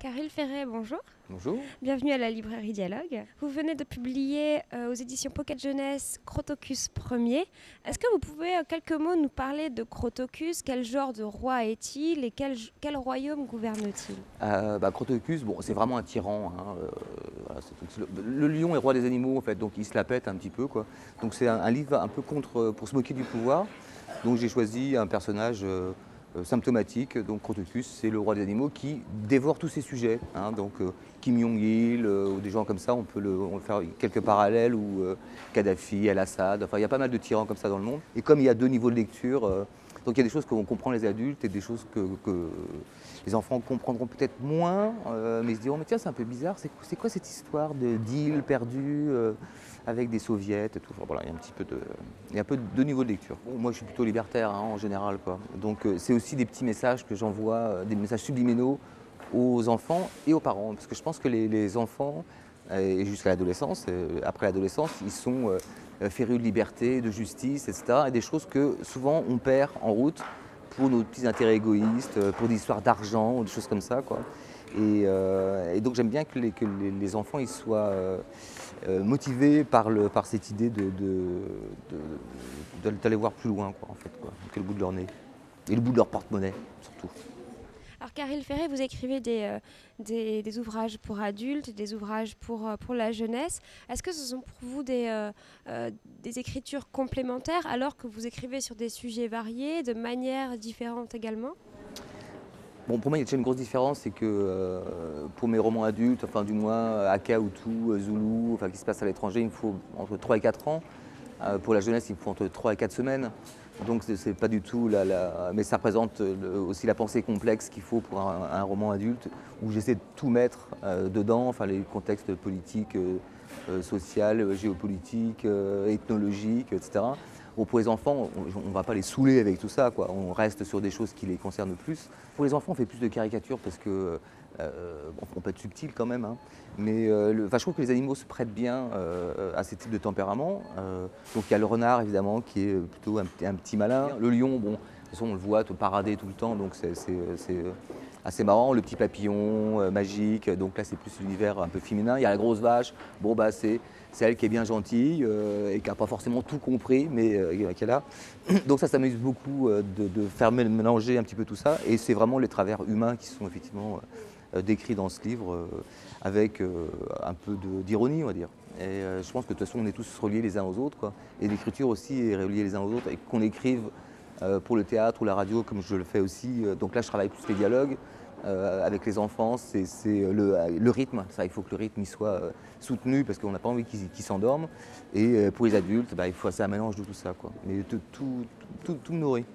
Caril Ferret, bonjour. Bonjour. Bienvenue à la librairie Dialogue. Vous venez de publier aux éditions Pocket Jeunesse Crotocus Ier. Est-ce que vous pouvez en quelques mots nous parler de Crotocus? Quel genre de roi est-il et quel royaume gouverne-t-il? Crotocus, bon, c'est vraiment un tyran. Voilà, le lion est roi des animaux, en fait, donc il se la pète un petit peu, quoi. Donc c'est un livre un peu pour se moquer du pouvoir. Donc j'ai choisi un personnage symptomatique. Donc Crotocus, c'est le roi des animaux qui dévore tous ses sujets. Donc Kim Jong-il, ou des gens comme ça, on peut faire quelques parallèles, ou Kadhafi, El-Assad. Enfin, il y a pas mal de tyrans comme ça dans le monde. Et comme il y a deux niveaux de lecture, donc il y a des choses qu'on comprend les adultes et des choses que les enfants comprendront peut-être moins, mais ils se diront mais tiens, c'est un peu bizarre, c'est quoi cette histoire de deal perdu avec des soviets et tout. Enfin, voilà, il y a un peu de niveaux de lecture. Bon, moi je suis plutôt libertaire en général, quoi. Donc c'est aussi des petits messages que j'envoie, des messages subliminaux aux enfants et aux parents, parce que je pense que les enfants, et jusqu'à l'adolescence, après l'adolescence, ils sont férus de liberté, de justice, etc. Et des choses que souvent on perd en route pour nos petits intérêts égoïstes, pour des histoires d'argent, ou des choses comme ça, quoi. Et donc j'aime bien que les enfants ils soient motivés par cette idée d'aller voir plus loin, quoi, en fait, quoi, que le bout de leur nez. Et le bout de leur porte-monnaie, surtout. Alors Caril Ferret, vous écrivez des ouvrages pour adultes, des ouvrages pour la jeunesse. Est-ce que ce sont pour vous des écritures complémentaires alors que vous écrivez sur des sujets variés, de manières différentes également? Bon, pour moi, il y a déjà une grosse différence, c'est que pour mes romans adultes, enfin du moins Aka, Hutu, Zulu, enfin qui se passent à l'étranger, il me faut entre 3 et 4 ans. Pour la jeunesse, il me faut entre 3 et 4 semaines. Donc c'est pas du tout mais ça représente aussi la pensée complexe qu'il faut pour un roman adulte, où j'essaie de tout mettre dedans, enfin les contextes politiques, social, géopolitique, ethnologique, etc. Bon, pour les enfants, on ne va pas les saouler avec tout ça, quoi. On reste sur des choses qui les concernent plus. Pour les enfants, on fait plus de caricatures parce que on peut être subtil quand même, hein. Mais je trouve que les animaux se prêtent bien à ces types de tempéraments. Donc il y a le renard évidemment qui est plutôt un petit malin. Le lion, bon, de toute façon on le voit te parader tout le temps, donc c'est assez marrant. Le petit papillon magique, donc là c'est plus l'univers un peu féminin. Il y a la grosse vache, bon bah c'est elle qui est bien gentille et qui n'a pas forcément tout compris, mais qui est là. Donc ça s'amuse beaucoup de faire mélanger un petit peu tout ça. Et c'est vraiment les travers humains qui sont effectivement décrits dans ce livre avec un peu d'ironie, on va dire. Et je pense que de toute façon on est tous reliés les uns aux autres, quoi. Et l'écriture aussi est reliée les uns aux autres. Et qu'on écrive pour le théâtre ou la radio comme je le fais aussi. Donc là je travaille plus les dialogues. Avec les enfants, c'est le rythme. Ça, il faut que le rythme il soit soutenu parce qu'on n'a pas envie qu'ils s'endorment. Et pour les adultes, il faut c'est un mélange de tout ça, quoi. Mais tout me nourrit.